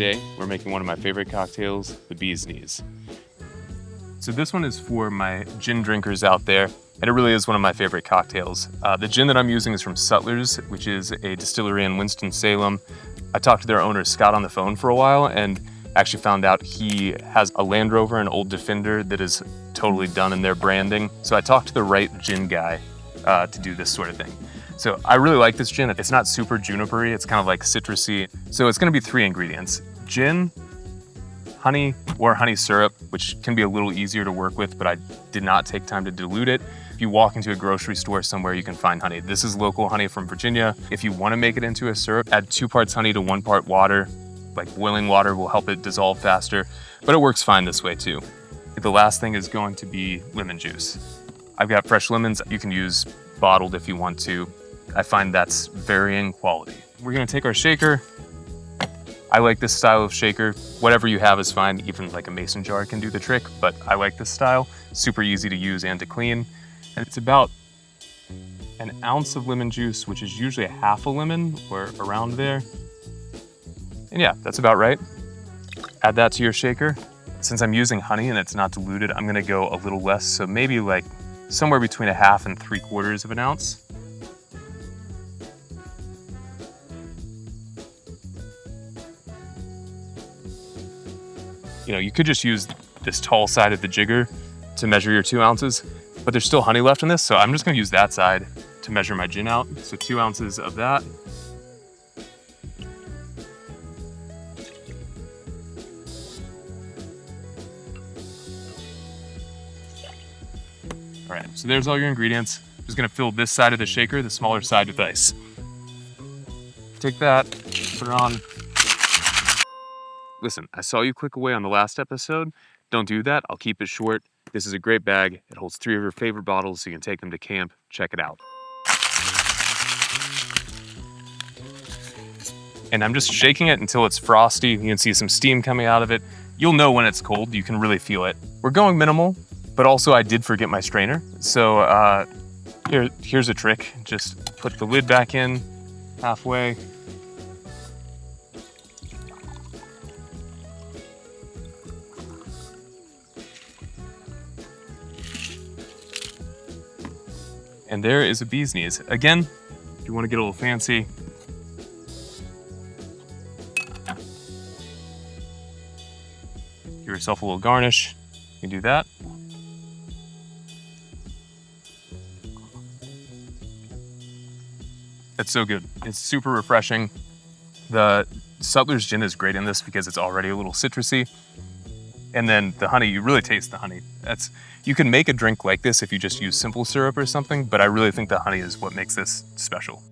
Today, we're making one of my favorite cocktails, the Bee's Knees. So this one is for my gin drinkers out there, and it really is one of my favorite cocktails. The gin that I'm using is from Sutler's, which is a distillery in Winston-Salem. I talked to their owner, Scott, on the phone for a while, and actually found out he has a Land Rover, an old Defender, that is totally done in their branding. So I talked to the right gin guy to do this sort of thing. So I really like this gin. It's not super junipery, it's kind of like citrusy. So it's gonna be 3 ingredients: gin, honey, or honey syrup, which can be a little easier to work with, but I did not take time to dilute it. If you walk into a grocery store somewhere, you can find honey. This is local honey from Virginia. If you wanna make it into a syrup, add 2 parts honey to 1 part water. Like boiling water will help it dissolve faster, but it works fine this way too. The last thing is going to be lemon juice. I've got fresh lemons. You can use bottled if you want to. I find that's varying quality. We're gonna take our shaker. I like this style of shaker. Whatever you have is fine. Even like a mason jar can do the trick, but I like this style. Super easy to use and to clean. And it's about an ounce of lemon juice, which is usually a half a lemon or around there. And yeah, that's about right. Add that to your shaker. Since I'm using honey and it's not diluted, I'm gonna go a little less, so maybe like somewhere between a half and 3/4 of an ounce. You know, you could just use this tall side of the jigger to measure your 2 ounces, but there's still honey left in this, so I'm just gonna use that side to measure my gin out. So 2 ounces of that. All right, so there's all your ingredients. Just gonna fill this side of the shaker, the smaller side, with ice. Take that, put it on. Listen, I saw you click away on the last episode. Don't do that, I'll keep it short. This is a great bag. It holds 3 of your favorite bottles, so you can take them to camp. Check it out. And I'm just shaking it until it's frosty. You can see some steam coming out of it. You'll know when it's cold, you can really feel it. We're going minimal, but also I did forget my strainer. So here's a trick. Just put the lid back in halfway. And there is a Bee's Knees. Again, if you want to get a little fancy, give yourself a little garnish. You can do that. It's so good. It's super refreshing. The Sutler's gin is great in this because it's already a little citrusy. And then the honey, you really taste the honey. You can make a drink like this if you just use simple syrup or something, but I really think the honey is what makes this special.